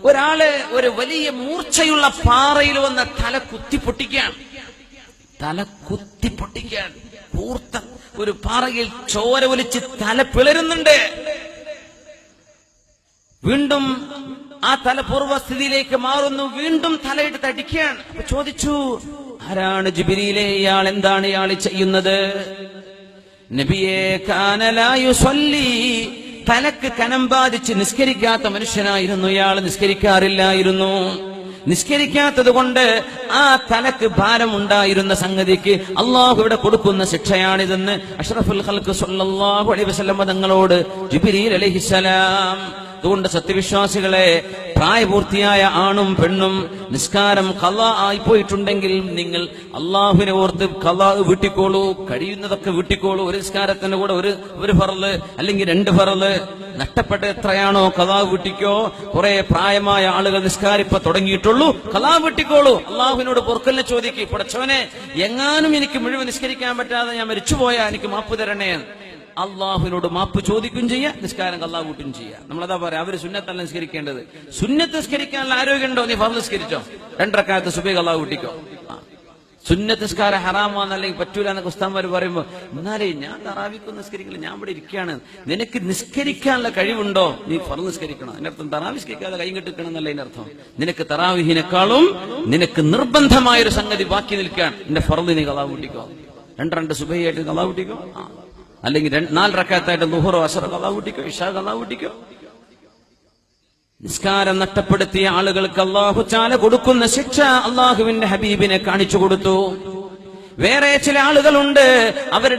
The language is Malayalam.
ഒരാള് ഒരു വലിയ മൂർച്ചയുള്ള പാറയിൽ വന്ന് തല കുത്തിപ്പൊട്ടിക്കാൻ കൂർത്ത ഒരു പാറയിൽ ചോര ഒലിച്ച് തല പിളരുന്നുണ്ട്. വീണ്ടും ആ തല പൂർവ്വസ്ഥിതിയിലേക്ക് മാറുന്നു. വീണ്ടും തലയിട്ട് തടിക്കുകയാണ്. അപ്പൊ ചോദിച്ചു, ആരാണ് ജിബ്രീലേ? ഇയാൾ എന്താണ് ഇയാൾ ചെയ്യുന്നത്? നബിയേ, കാന ലാ യുസല്ലി, തലക്ക് കനം ബാധിച്ച് നിസ്കരിക്കാത്ത മനുഷ്യനായിരുന്നു ഇയാൾ. നിസ്കരിക്കാറില്ലായിരുന്നു. നിസ്കരിക്കാത്തത് കൊണ്ട് ആ തലക്ക് ഭാരമുണ്ടായിരുന്ന സംഗതിക്ക് അള്ളാഹു ഇവിടെ കൊടുക്കുന്ന ശിക്ഷയാണിതെന്ന് അഷ്റഫുൽ ഖൽഖ് സ്വല്ലല്ലാഹു അലൈഹി വസല്ലം തങ്ങളോട് ജിബ്രീൽ അലൈഹിസ്സലാം. അതുകൊണ്ട് സത്യവിശ്വാസികളെ, പ്രായപൂർത്തിയായ ആണും പെണ്ണും നിസ്കാരം ഖളാ ആയിപ്പോയിട്ടുണ്ടെങ്കിൽ നിങ്ങൾ അള്ളാഹുവിനെ ഓർത്ത് ഖളാ വീട്ടിക്കോളൂ. കഴിയുന്നതൊക്കെ വീട്ടിക്കോളൂ. ഒരു നിസ്കാരത്തിന്റെ കൂടെ ഒരു ഫർള് അല്ലെങ്കിൽ 2 ഫർള് നഷ്ടപ്പെട്ട എത്രയാണോ ഖളാ വീട്ടിക്കോ. കുറെ പ്രായമായ ആളുകൾ നിസ്കാരിപ്പ തുടങ്ങിയിട്ടുള്ളൂ, ഖളാ വീട്ടിക്കോളൂ. അള്ളാഹുവിനോട് പൊറുക്കലിനെ ചോദിക്കും, പടച്ചവനെ, എങ്ങാനും എനിക്ക് മുഴുവൻ നിസ്കരിക്കാൻ പറ്റാതെ ഞാൻ മരിച്ചുപോയാ എനിക്ക് മാപ്പ് തരണേ. അള്ളാഹുവിനോട് മാപ്പ് ചോദിക്കും ചെയ്യാം, നിസ്കാരം ഖളാ വീട്ടും ചെയ്യാം. നമ്മളതാ പറയാം, അവര് സുന്നത്തല്ല നിസ്കരിക്കേണ്ടത്. സുന്നത്ത് നിസ്കരിക്കാനുള്ള ആരോഗ്യമുണ്ടോ? നീ ഫർള് നിസ്കരിച്ചോ, 2 റക്അത്ത് സുബഹി ഖളാ വീട്ടിക്കോ. സുന്നത്ത് നിസ്കാരം ഹറാമാന്നല്ലെങ്കിൽ പറ്റൂല എന്നൊക്കെ ഉസ്താദ്മാര് പറയുമ്പോ, എന്നാലേ ഞാൻ തറാവിക്ക് നിസ്കരിക്കില്ല, ഞാൻ ഇവിടെ ഇരിക്കുകയാണ്. നിനക്ക് നിസ്കരിക്കാനുള്ള കഴിവുണ്ടോ? നീ ഫർള് നിസ്കരിക്കണം. അതിനർത്ഥം തറാവി നിസ്കരിക്കാതെ കൈ കെട്ടിക്കണം എന്നല്ല അതിനർത്ഥം. നിനക്ക് തറാവിഹിനേക്കാളും നിനക്ക് നിർബന്ധമായൊരു സംഗതി ബാക്കി നിൽക്കാൻ, എന്റെ ഫർള് നീ ഖളാ വീട്ടിക്കോ. 2 സുബഹി ആയിട്ട് ഖളാ വീട്ടിക്കോ, അല്ലെങ്കിൽ 4 റക്അത്തായിട്ട് ളുഹ്റോ അസ്ർ ഖളാ വീട്ടിക്കോ, ഇശാ ഖളാ വീട്ടിക്കോ. നിസ്കാരം നഷ്ടപ്പെടുത്തിയ ആളുകൾക്ക് അല്ലാഹു തആല കൊടുക്കുന്ന ശിക്ഷ അല്ലാഹുവിന്റെ ഹബീബിനെ കാണിച്ചു കൊടുത്തു. വേറെ ചില ആളുകളുണ്ട്, അവർ